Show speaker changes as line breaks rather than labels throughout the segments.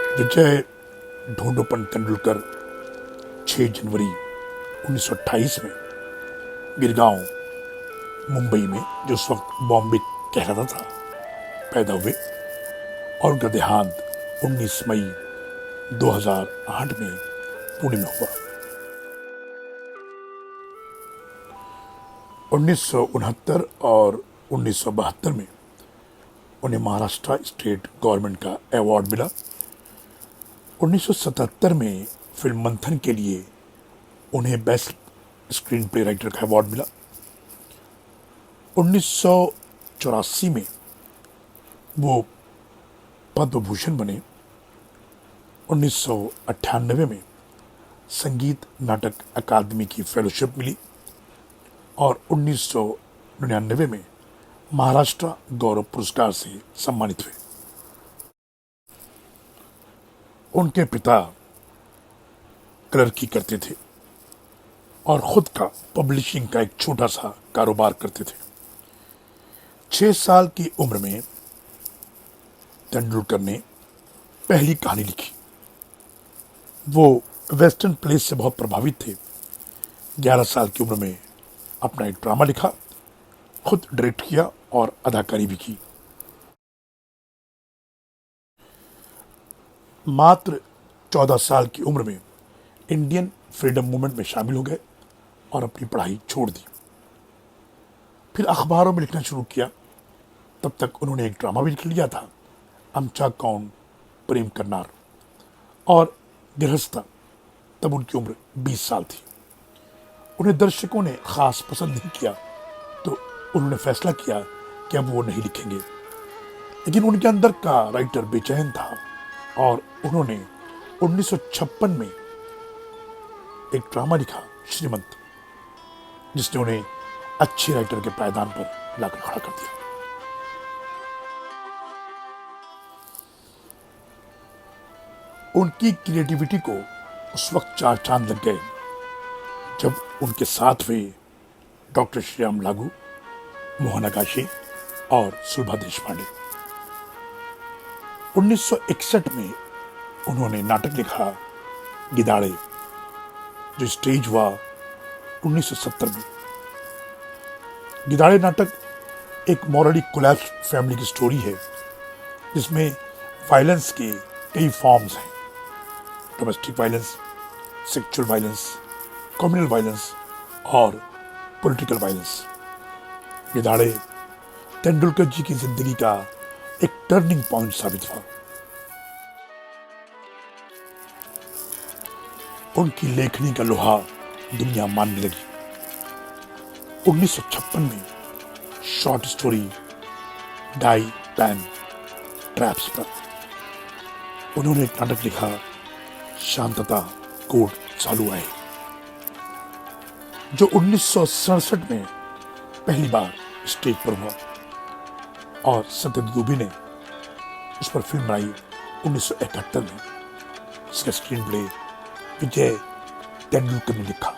विजय ढोंडोपंत तेंदुलकर 6 जनवरी 1928 में गिरगांव मुंबई में, जो उस वक्त बॉम्बे कहलाता था, पैदा हुए और उनका देहांत 19 मई 2008 में पुणे में हुआ। 1969 और 1972 में उन्हें महाराष्ट्र स्टेट गवर्नमेंट का अवार्ड मिला। 1977 में फिल्म मंथन के लिए उन्हें बेस्ट स्क्रीन प्ले राइटर का अवार्ड मिला। 1984 में वो पद्म भूषण बने। 1998 में संगीत नाटक अकादमी की फेलोशिप मिली और 1999 में महाराष्ट्र गौरव पुरस्कार से सम्मानित हुए। उनके पिता क्लर्की करते थे और खुद का पब्लिशिंग का एक छोटा सा कारोबार करते थे। 6 साल की उम्र में तेंदुलकर ने पहली कहानी लिखी। वो वेस्टर्न प्लेस से बहुत प्रभावित थे। 11 साल की उम्र में अपना एक ड्रामा लिखा, खुद डायरेक्ट किया और अदाकारी भी की। मात्र 14 साल की उम्र में इंडियन फ्रीडम मूवमेंट में शामिल हो गए और अपनी पढ़ाई छोड़ दी। फिर अखबारों में लिखना शुरू किया। तब तक उन्होंने एक ड्रामा भी लिख लिया था, अमचा कौन प्रेम करनार, और गृहस्था। तब उनकी उम्र 20 साल थी। उन्हें दर्शकों ने खास पसंद नहीं किया, तो उन्होंने फैसला किया कि अब वो नहीं लिखेंगे। लेकिन उनके अंदर का राइटर बेचैन था और उन्होंने 1956 में एक ड्रामा लिखा, श्रीमंत, जिसने उन्हें अच्छे राइटर के पायदान पर लाकर खड़ा कर दिया। उनकी क्रिएटिविटी को उस वक्त 4 चांद लग गए जब उनके साथ हुए डॉक्टर श्याम लागू, मोहन आगाशे और सुलभा देशपांडे। 1961 में उन्होंने नाटक लिखा गिदाड़े, जो स्टेज हुआ 1970 में। गिदाड़े नाटक एक मॉरली कोलैप्स फैमिली की स्टोरी है, जिसमें वायलेंस के कई फॉर्म्स हैं: domestic violence, sexual violence, communal violence और पॉलिटिकल वायलेंस। गिदाड़े तेंदुलकर जी की जिंदगी का एक टर्निंग पॉइंट साबित हुआ। उनकी लेखनी का लोहा दुनिया मानने लगी। 1956 में short story Die Panne Traps पर उन्होंने एक नाटक लिखा, शांतता कोड चालू आए, जो 1967 में पहली बार स्टेज पर हुआ और सत्यजीत दुबे ने उस पर फिल्म बनाई 1971 में। इसका स्क्रीन प्ले विजय तेंदुलकर ने लिखा।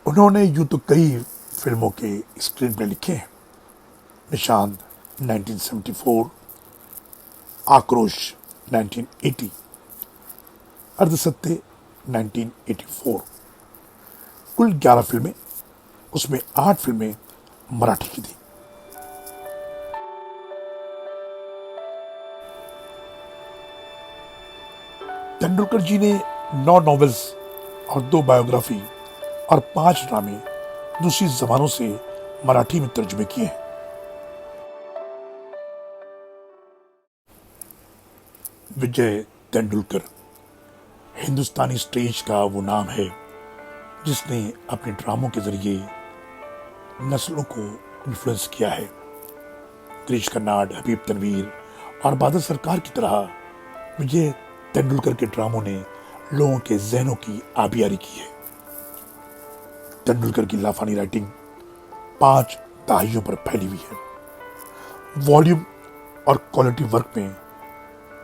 उन्होंने यूं तो कई फिल्मों के स्क्रीन प्ले लिखे हैं: निशांत 1974, आक्रोश 1980, अर्धसत्य 1984। कुल 11 फिल्में, उसमें 8 फिल्में मराठी की थी। तेंदुलकर जी ने 9 नॉवेल्स और 2 बायोग्राफी और 5 ड्रामे दूसरी जबानों से मराठी में तर्जुमे किए हैं। विजय तेंदुलकर हिंदुस्तानी स्टेज का वो नाम है जिसने अपने ड्रामों के जरिए नस्लों को इन्फ्लुएंस किया है। गिरीश कर्नाड, हबीब तनवीर और बादल सरकार की तरह विजय तेंदुलकर के ड्रामों ने लोगों के जहनों की आबियारी की है। तेंदुलकर की लाफानी राइटिंग 5 दहाइयों पर फैली हुई है। वॉल्यूम और क्वालिटी वर्क में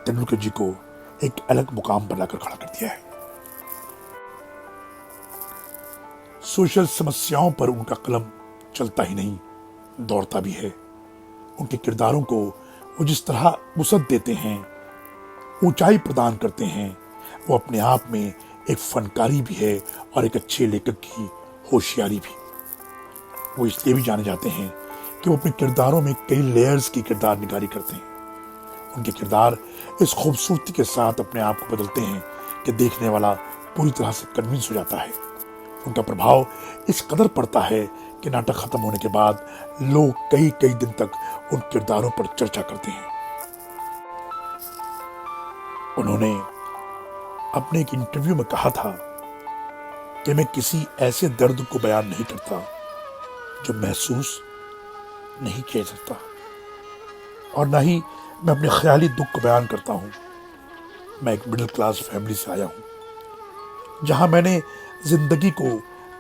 तेंदुलकर जी को एक अलग मुकाम पर लाकर खड़ा कर दिया है। सोशल समस्याओं पर उनका कलम चलता ही नहीं, दौड़ता भी है। उनके किरदारों को वो जिस तरह वुसअत देते हैं, ऊंचाई प्रदान करते हैं, वो अपने आप में एक फनकारी भी है और एक अच्छे लेखक की होशियारी भी। वो इसलिए भी जाने जाते हैं कि वो अपने किरदारों में कई लेयर्स की किरदार निगारी करते हैं। उनके किरदार इस खूबसूरती के साथ अपने आप को बदलते हैं कि देखने वाला पूरी तरह से कन्विंस हो जाता है। उनका प्रभाव इस कदर पड़ता है कि नाटक खत्म होने के बाद लोग कई कई दिन तक उन किरदारों पर चर्चा करते हैं। उन्होंने अपने एक इंटरव्यू में कहा था कि मैं किसी ऐसे दर्द को बयान नहीं करता जो महसूस नहीं किया जाता, और ना ही मैं अपने ख्याली दुख को बयान करता हूं। मैं एक मिडिल क्लास फैमिली से आया हूं जहां मैंने जिंदगी को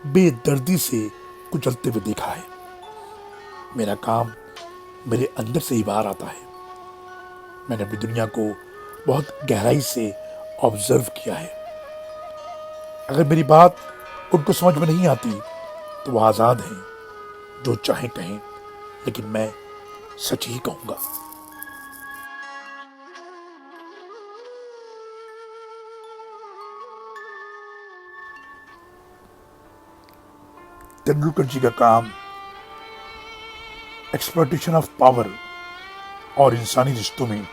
बेदर्दी से कुचलते हुए देखा है। मेरा काम मेरे अंदर से ही बाहर आता है। मैंने अपनी दुनिया को बहुत गहराई से ऑब्जर्व किया है। अगर मेरी बात उनको समझ में नहीं आती तो वो आज़ाद हैं, जो चाहे कहें, लेकिन मैं सच ही कहूँगा। तेंदुलकर जी का काम एक्सप्लॉयटेशन ऑफ पावर और इंसानी रिश्तों में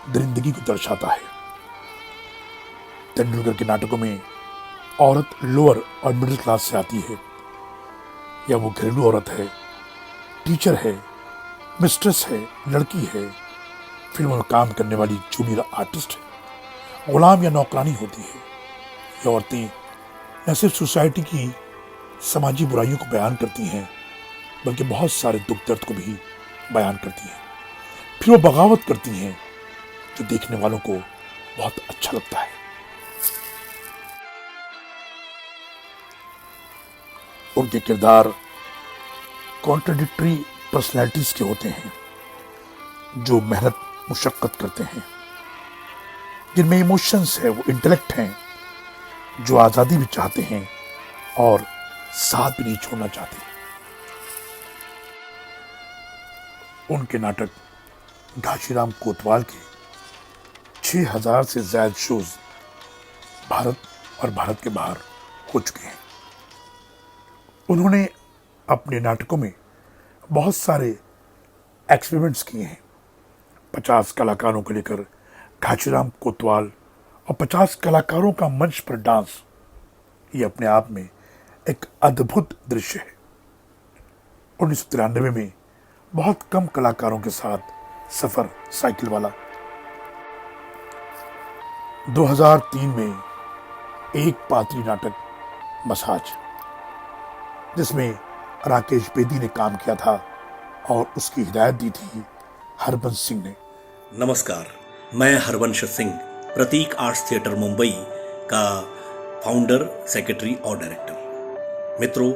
दरिंदगी को दर्शाता है। तेंदुलकर के नाटकों में औरत लोअर और मिडिल क्लास से आती है, या वो घरेलू औरत है, टीचर है, मिस्ट्रेस है, लड़की है, फिल्मों में काम करने वाली जूनियर आर्टिस्ट है, गुलाम या नौकरानी होती है। ये औरतें न सिर्फ सोसाइटी की समाजी बुराइयों को बयान करती हैं, बल्कि बहुत सारे दुख दर्द को भी बयान करती हैं। फिर वो बगावत करती हैं जो देखने वालों को बहुत अच्छा लगता है। उनके किरदार कॉन्ट्रडिक्टरी पर्सनैलिटीज के होते हैं, जो मेहनत मुशक्कत करते हैं, जिनमें इमोशंस है, वो इंटेलेक्ट हैं, जो आज़ादी भी चाहते हैं और साथ भी नहीं छोड़ना चाहते। उनके नाटक घाशीराम कोतवाल के 6000 से ज्यादा शोज भारत और भारत के बाहर हो चुके हैं। उन्होंने अपने नाटकों में बहुत सारे एक्सपेरिमेंट्स किए हैं। 50 कलाकारों को लेकर घाशीराम कोतवाल और 50 कलाकारों का मंच पर डांस, ये अपने आप में एक अद्भुत दृश्य है। 1993 में बहुत कम कलाकारों के साथ सफर साइकिल वाला, 2003 में एक पात्री नाटक मसाज, जिसमें राकेश बेदी ने काम किया था और उसकी हिदायत दी थी हरबंश सिंह ने।
नमस्कार, मैं हरबंश सिंह, प्रतीक आर्ट्स थिएटर मुंबई का फाउंडर, सेक्रेटरी और डायरेक्टर। मित्रों,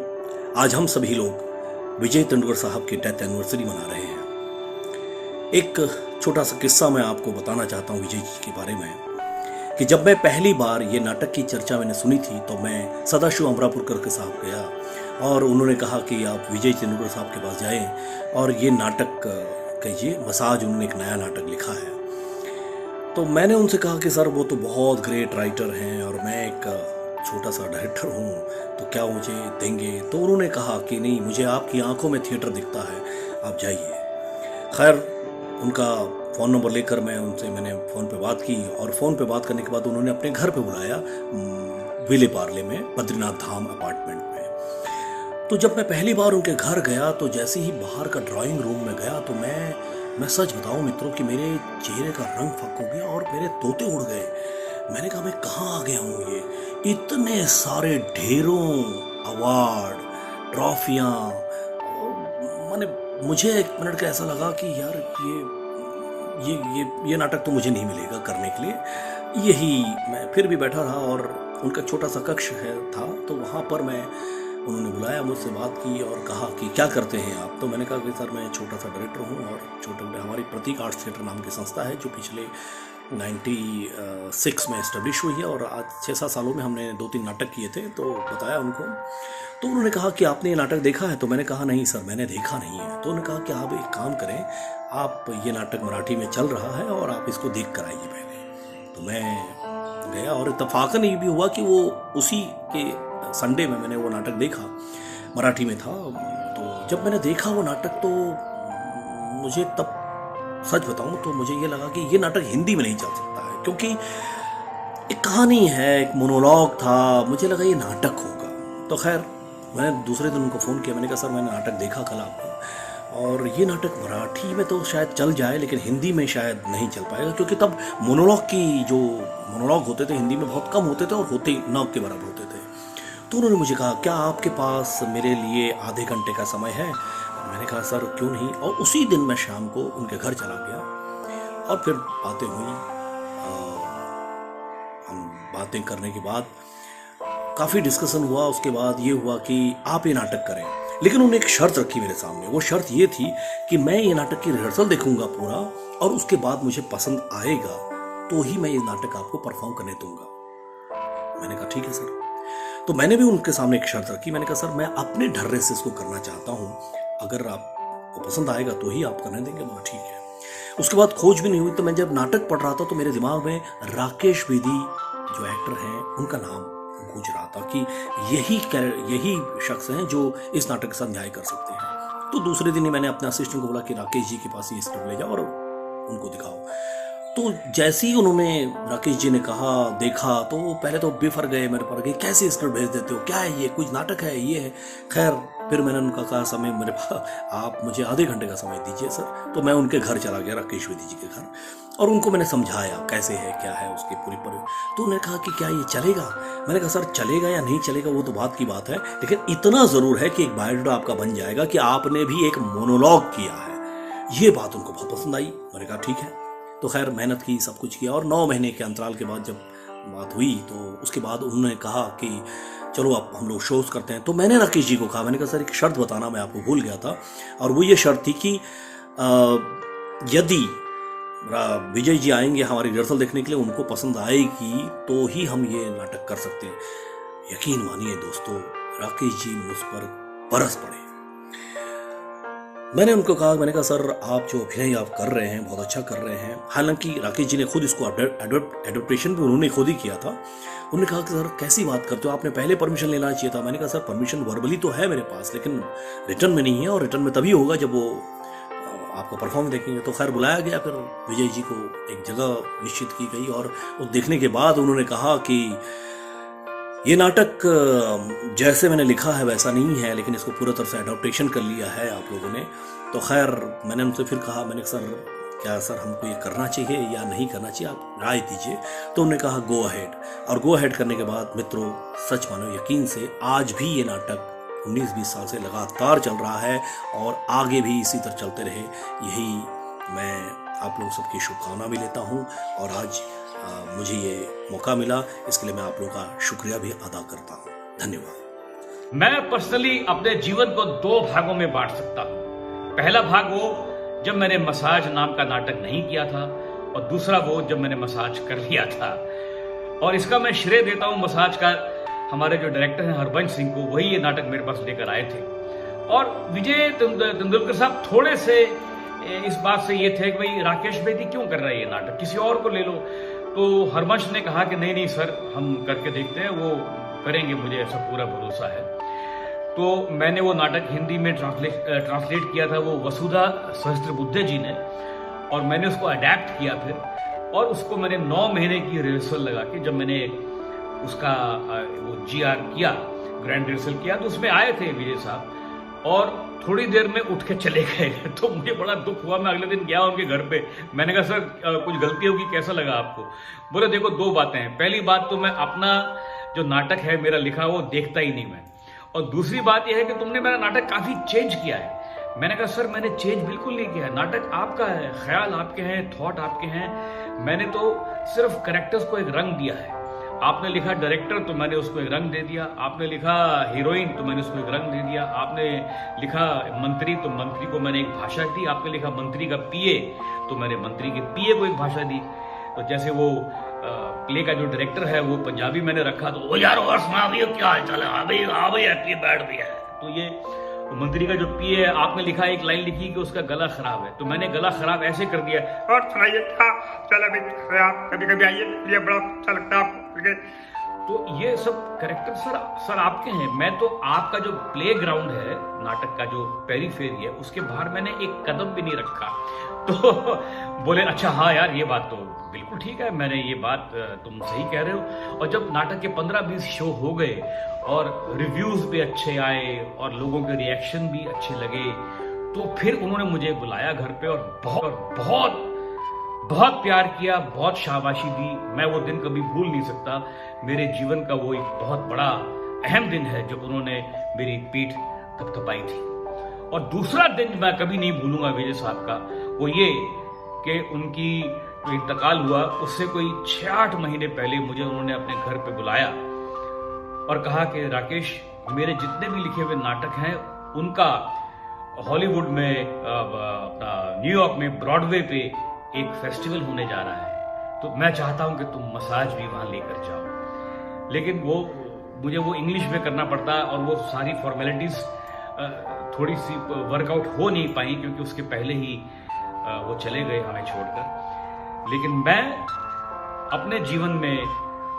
आज हम सभी लोग विजय तेंदुलकर साहब की डेथ एनिवर्सरी मना रहे हैं। एक छोटा सा किस्सा मैं आपको बताना चाहता हूँ विजय जी के बारे में, कि जब मैं पहली बार ये नाटक की चर्चा मैंने सुनी थी तो मैं सदाशिव अमरापुरकर के साहब गया और उन्होंने कहा कि आप विजय तेंदुलकर साहब के पास जाएं और ये नाटक कहिए मसाज, उन्होंने एक नया नाटक लिखा है। तो मैंने उनसे कहा कि सर वो तो बहुत ग्रेट राइटर हैं और मैं एक छोटा सा डायरेक्टर हूँ, तो क्या मुझे देंगे? तो उन्होंने कहा कि नहीं, मुझे आपकी आंखों में थिएटर दिखता है, आप जाइए। खैर, उनका फ़ोन नंबर लेकर मैंने फ़ोन पे बात की और फ़ोन पे बात करने के बाद उन्होंने अपने घर पे बुलाया, विले पार्ले में, बद्रीनाथ धाम अपार्टमेंट में। तो जब मैं पहली बार उनके घर गया तो जैसे ही बाहर का ड्राइंग रूम में गया तो मैं सच बताऊं मित्रों कि मेरे चेहरे का रंग फक हो गया और मेरे तोते उड़ गए। मैंने कहा मैं कहाँ आ गया हूँ? ये इतने सारे ढेरों अवार्ड, ट्रॉफियाँ, मैंने मुझे एक मिनट का ऐसा लगा कि यार ये नाटक तो मुझे नहीं मिलेगा करने के लिए। यही मैं फिर भी बैठा रहा और उनका छोटा सा कक्ष था, तो वहाँ पर उन्होंने बुलाया, मुझसे बात की और कहा कि क्या करते हैं आप? तो मैंने कहा कि सर मैं छोटा सा डायरेक्टर हूँ और हमारी प्रतीक आर्ट्स थिएटर नाम की संस्था है जो पिछले 96 में इस्टेब्लिश हुई है और आज 6-7 सालों में हमने 2-3 नाटक किए थे। तो बताया उनको, तो उन्होंने कहा कि आपने ये नाटक देखा है? तो मैंने कहा नहीं सर, मैंने देखा नहीं है। तो उन्होंने कहा कि आप एक काम करें, आप ये नाटक मराठी में चल रहा है और आप इसको देख कर आइए पहले। तो मैं गया और इत्तफाकन ये भी हुआ कि वो उसी के संडे में मैंने वो नाटक देखा, मराठी में था। तो जब मैंने देखा वो नाटक तो मुझे तब सच बताऊं तो मुझे ये लगा कि ये नाटक हिंदी में नहीं चल सकता है, क्योंकि एक कहानी है, एक मोनोलॉग था, मुझे लगा ये नाटक होगा। तो खैर मैंने दूसरे दिन उनको फ़ोन किया, मैंने कहा सर मैंने नाटक देखा कल आपका, और ये नाटक मराठी में तो शायद चल जाए लेकिन हिंदी में शायद नहीं चल पाएगा, क्योंकि तब मोनोलॉग होते थे हिंदी में बहुत कम होते थे और होते न के बराबर होते थे। तो उन्होंने मुझे कहा क्या आपके पास मेरे लिए आधे घंटे का समय है? मैंने कहा सर क्यों नहीं। और उसी दिन मैं शाम को उनके घर चला गया और फिर बातें हुई। हम बातें करने के बाद काफ़ी डिस्कशन हुआ। उसके बाद ये हुआ कि आप ये नाटक करें, लेकिन उन्होंने एक शर्त रखी मेरे सामने। वो शर्त ये थी कि मैं ये नाटक की रिहर्सल देखूंगा पूरा, और उसके बाद मुझे पसंद आएगा तो ही मैं ये नाटक आपको परफॉर्म करने दूंगा। मैंने कहा ठीक है सर। तो मैंने भी उनके सामने एक शर्त रखी। मैंने कहा सर मैं अपने ढर्रे से इसको करना चाहता हूँ, अगर आपको पसंद आएगा तो ही आप करने देंगे। मैं ठीक है। उसके बाद खोज भी नहीं हुई। तो मैं जब नाटक पढ़ रहा था तो मेरे दिमाग में राकेश बेदी जो एक्टर हैं उनका नाम गूंज रहा था कि यही शख्स हैं जो इस नाटक के साथ न्याय कर सकते हैं। तो दूसरे दिन ही मैंने अपने असिस्टेंट को बोला कि राकेश जी के पास ये स्क्रिप्ट ले जाओ और उनको दिखाओ। तो जैसे ही उन्होंने, राकेश जी ने कहा, देखा, तो वो पहले तो बेफर गए मेरे पर, कैसे स्क्रिप्ट भेज देते हो, क्या है ये, कुछ नाटक है ये है। खैर फिर मैंने उनका कहा समय मेरे पास, आप मुझे आधे घंटे का समय दीजिए सर। तो मैं उनके घर चला गया, राकेश बेदी जी के घर, और उनको मैंने समझाया कैसे है क्या है उसकी पूरी तो उन्होंने कहा कि क्या ये चलेगा? मैंने कहा सर चलेगा या नहीं चलेगा वो तो बात की बात है, लेकिन इतना ज़रूर है कि एक बायोडाटा आपका बन जाएगा कि आपने भी एक मोनोलॉग किया है। ये बात उनको बहुत पसंद आई। मैंने कहा ठीक है। तो खैर मेहनत की, सब कुछ किया, और 9 महीने के अंतराल के बाद जब बात हुई तो उसके बाद उन्होंने कहा कि चलो अब हम लोग शोज करते हैं। तो मैंने राकेश जी को कहा, मैंने कहा सर एक शर्त बताना मैं आपको भूल गया था, और वो ये शर्त थी कि यदि विजय जी आएंगे हमारी रिहर्सल देखने के लिए, उनको पसंद आएगी तो ही हम ये नाटक कर सकते हैं। यकीन मानिए दोस्तों, राकेश जी मुझ पर बरस पड़े। मैंने उनको कहा, मैंने कहा सर आप जो अभिनय आप कर रहे हैं बहुत अच्छा कर रहे हैं। हालांकि राकेश जी ने खुद इसको एडप्टेशन भी उन्होंने खुद ही किया था। उन्होंने कहा कि सर कैसी बात करते हो, आपने पहले परमिशन लेना चाहिए था। मैंने कहा सर परमिशन वर्बली तो है मेरे पास, लेकिन रिटर्न में नहीं है, और रिटर्न में तभी होगा जब वो आपको परफॉर्म देखेंगे। तो खैर बुलाया गया, फिर विजय जी को एक जगह निश्चित की गई, और वो देखने के बाद उन्होंने कहा कि ये नाटक जैसे मैंने लिखा है वैसा नहीं है, लेकिन इसको पूरा तरह से एडॉप्टेशन कर लिया है आप लोगों ने। तो खैर मैंने उनसे फिर कहा, मैंने सर क्या सर हमको ये करना चाहिए या नहीं करना चाहिए, आप राय दीजिए। तो उन्होंने कहा गो अहेड, और गो अहेड करने के बाद मित्रों सच मानो यकीन से आज भी ये नाटक 19-20 साल से लगातार चल रहा है, और आगे भी इसी तरह चलते रहे, यही मैं आप लोग सबकी शुभकामना भी लेता हूँ। और आज मुझे ये मौका मिला, इसके लिए मैं आप लोगों का शुक्रिया भी अदा करता हूँ। धन्यवाद।
मैं पर्सनली अपने जीवन को 2 भागों में बांट सकता हूँ। पहला भाग वो जब मैंने मसाज नाम का नाटक नहीं किया था, और दूसरा वो जब मैंने मसाज कर लिया था। और इसका मैं श्रेय देता हूँ मसाज का हमारे जो डायरेक्टर हैं हरबंश सिंह को, वही ये नाटक मेरे पास लेकर आए थे। और विजय तेंदुलकर साहब थोड़े से इस बात से ये थे कि भाई राकेश बेदी क्यों कर रहा है ये नाटक, किसी और को ले लो। तो हरबंश ने कहा कि नहीं सर हम करके देखते हैं, वो करेंगे, मुझे ऐसा पूरा भरोसा है। तो मैंने वो नाटक हिंदी में ट्रांसलेट किया था, वो वसुधा सहस्त्रबुद्धे जी ने, और मैंने उसको अडेप्ट किया फिर, और उसको मैंने 9 महीने की रिहर्सल लगा के जब मैंने उसका वो GR किया, ग्रैंड रिहर्सल किया, तो उसमें आए थे विजय साहब, और थोड़ी देर में उठ के चले गए। तो मुझे बड़ा दुख हुआ। मैं अगले दिन गया उनके घर पे, मैंने कहा सर कुछ गलती होगी, कैसा लगा आपको? बोले देखो 2 बातें हैं, पहली बात तो मैं अपना जो नाटक है मेरा लिखा वो देखता ही नहीं मैं, और दूसरी बात यह है कि तुमने मेरा नाटक काफी चेंज किया है। मैंने कहा सर मैंने चेंज बिल्कुल नहीं किया है, नाटक आपका है, ख्याल आपके हैं, थॉट आपके हैं, मैंने तो सिर्फ कैरेक्टर्स को एक रंग दिया है। आपने लिखा डायरेक्टर तो मैंने उसको एक रंग दे दिया, आपने लिखा हीरोइन तो मैंने उसको एक रंग दे दिया, आपने लिखा मंत्री तो मंत्री को मैंने एक भाषा दी, आपने लिखा मंत्री का PA तो मैंने मंत्री के PA को एक भाषा दी। तो जैसे वो प्ले का जो डायरेक्टर है वो पंजाबी मैंने रखा, तो ओ यार और सुना भैया क्या हाल चाल है, हाँ भाई हैप्पी बैठ भी है। तो ये मंत्री का जो पी है, आपने लिखा एक लाइन लिखी कि उसका गला खराब है, तो मैंने गला खराब ऐसे कर दिया, और सुनाइए क्या चल अभी आप कभी कभी आइए, ये बड़ा अच्छा लगता है आपको। तो ये सब कैरेक्टर सर आपके हैं। मैं तो आपका जो प्ले ग्राउंड है, नाटक का जो पेरीफेरी है, उसके बाहर मैंने एक कदम भी नहीं रखा। तो बोले अच्छा हाँ यार ये बात तो बिल्कुल ठीक है, मैंने ये बात तुम सही कह रहे हो। और जब नाटक के 15-20 शो हो गए और रिव्यूज भी अच्छे आए और लोगों के रिएक्शन भी अच्छे लगे, तो फिर उन्होंने मुझे बुलाया घर पे और बहुत बहुत बहुत प्यार किया, बहुत शाबाशी दी। मैं वो दिन कभी भूल नहीं सकता। मेरे जीवन का वो एक बहुत बड़ा अहम दिन है जब उन्होंने मेरी पीठ थपथपाई थी। और दूसरा दिन मैं कभी नहीं भूलूंगा विजय साहब का, वो ये कि उनकी जो इंतकाल हुआ उससे कोई 6-8 महीने पहले मुझे उन्होंने अपने घर पे बुलाया और कहा कि राकेश, मेरे जितने भी लिखे हुए नाटक हैं उनका हॉलीवुड में, अपना न्यूयॉर्क में ब्रॉडवे पे एक फेस्टिवल होने जा रहा है, तो मैं चाहता हूं कि तुम मसाज भी वहां लेकर जाओ। लेकिन वो मुझे वो इंग्लिश में करना पड़ता और वो सारी फॉर्मेलिटीज थोड़ी सी वर्कआउट हो नहीं पाई क्योंकि उसके पहले ही वो चले गए हमें छोड़कर। लेकिन मैं अपने जीवन में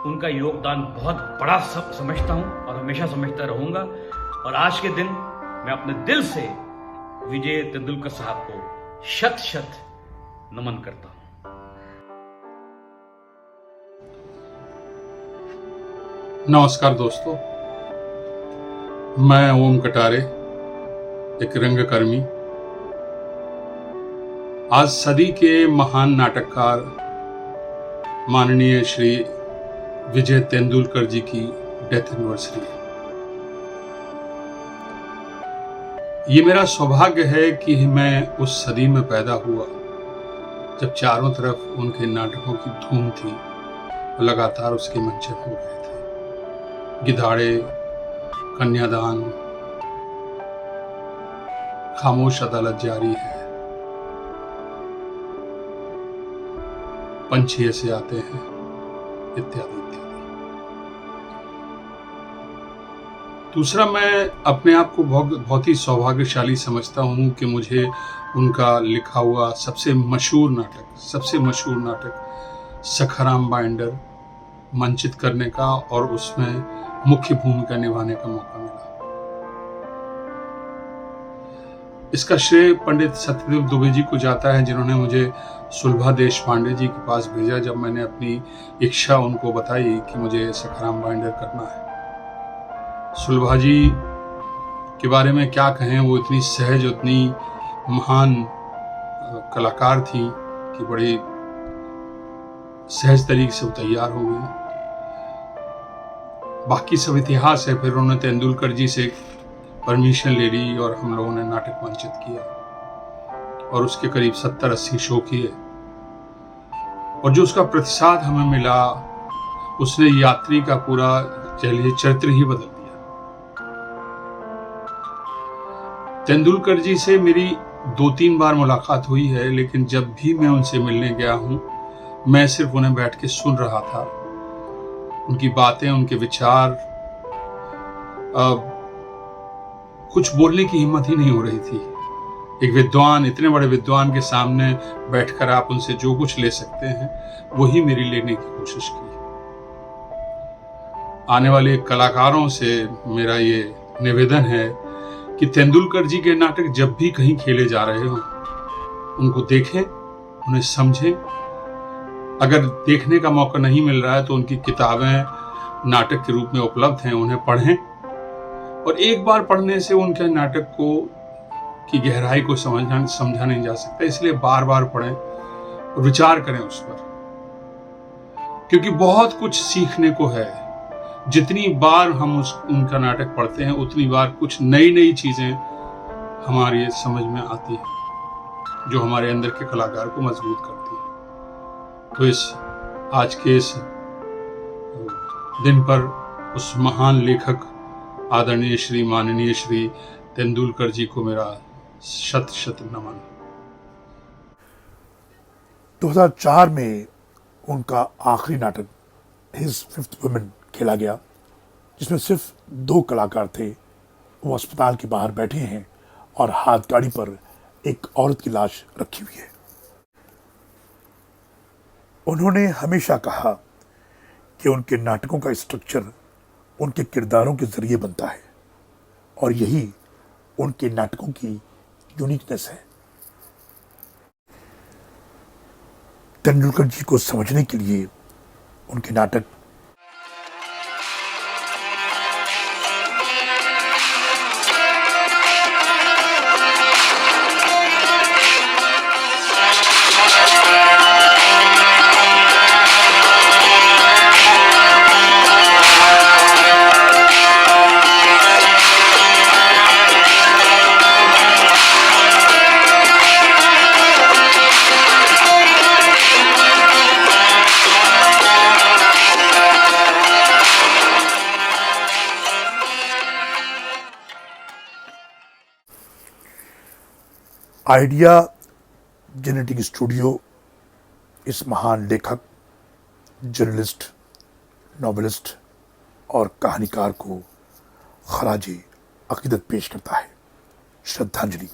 उनका योगदान बहुत बड़ा समझता हूं और हमेशा समझता रहूंगा। और आज के दिन मैं अपने दिल से विजय तेंदुलकर साहब को शत नमन करता हूं।
नमस्कार दोस्तों, मैं ओम कटारे, एक रंगकर्मी। आज सदी के महान नाटककार माननीय श्री विजय तेंदुलकर जी की डेथ एनिवर्सरी है। ये मेरा सौभाग्य है कि मैं उस सदी में पैदा हुआ जब चारों तरफ उनके नाटकों की धूम थी और लगातार उसके मंचन हो गए थे। गिधाड़े, कन्यादान, खामोश अदालत जारी है, पंछी ऐसे आते हैं, इत्यादि इत्यादि। दूसरा, मैं अपने आप को बहुत ही सौभाग्यशाली समझता हूँ कि मुझे उनका लिखा हुआ सबसे मशहूर नाटक सखाराम बाइंडर मंचित करने का और उसमें मुख्य भूमिका निभाने का मौका मिला। इसका श्रेय पंडित सत्यदेव दुबे जी को जाता है, जिन्होंने मुझे सुलभा देशपांडे जी के पास भेजा जब मैंने अपनी इच्छा उनको बताई कि मुझे सखाराम बाइंडर करना है। सुलभा जी के बारे में क्या कहें, वो इतनी सहज, उतनी महान कलाकार थी कि बड़ी सहज तरीके से वो तैयार हो गई। बाकी सब इतिहास है। फिर उन्होंने तेंदुलकर जी से परमिशन ले ली और हम लोगों ने नाटक मंचित किया और उसके करीब 70-80 शो किए। और जो उसका प्रतिसाद हमें मिला, उसने यात्री का पूरा चरित्र ही बदल दिया। तेंदुलकर जी से मेरी 2-3 बार मुलाकात हुई है, लेकिन जब भी मैं उनसे मिलने गया हूं, मैं सिर्फ उन्हें बैठ के सुन रहा था। उनकी बातें, उनके विचार, कुछ बोलने की हिम्मत ही नहीं हो रही थी। एक विद्वान, इतने बड़े विद्वान के सामने बैठकर आप उनसे जो कुछ ले सकते हैं, वही मेरी लेने की कोशिश की। आने वाले कलाकारों से मेरा ये निवेदन है कि तेंदुलकर जी के नाटक जब भी कहीं खेले जा रहे हो, उनको देखें, उन्हें समझें। अगर देखने का मौका नहीं मिल रहा है तो उनकी किताबें नाटक के रूप में उपलब्ध हैं, उन्हें पढ़ें। और एक बार पढ़ने से उनके नाटक को की गहराई को समझा नहीं जा सकता, इसलिए बार बार पढ़ें और विचार करें उस पर, क्योंकि बहुत कुछ सीखने को है। जितनी बार हम उनका नाटक पढ़ते हैं, उतनी बार कुछ नई चीजें हमारी समझ में आती हैं, जो हमारे अंदर के कलाकार को मजबूत करती हैं। तो आज के इस दिन पर उस महान लेखक आदरणीय माननीय श्री तेंदुलकर जी को मेरा शत नमन।
2004 में उनका आखिरी नाटक हिज फिफ्थ वुमेन खेला गया, जिसमें सिर्फ 2 कलाकार थे। वो अस्पताल के बाहर बैठे हैं और हाथ गाड़ी पर एक औरत की लाश रखी हुई है। उन्होंने हमेशा कहा कि उनके नाटकों का स्ट्रक्चर उनके किरदारों के जरिए बनता है और यही उनके नाटकों की यूनिकनेस है। तेंदुलकर जी को समझने के लिए उनके नाटक आइडिया जेनेटिक स्टूडियो इस महान लेखक, जर्नलिस्ट, नॉवेलिस्ट और कहानीकार को खराजे अकीदत पेश करता है। श्रद्धांजलि।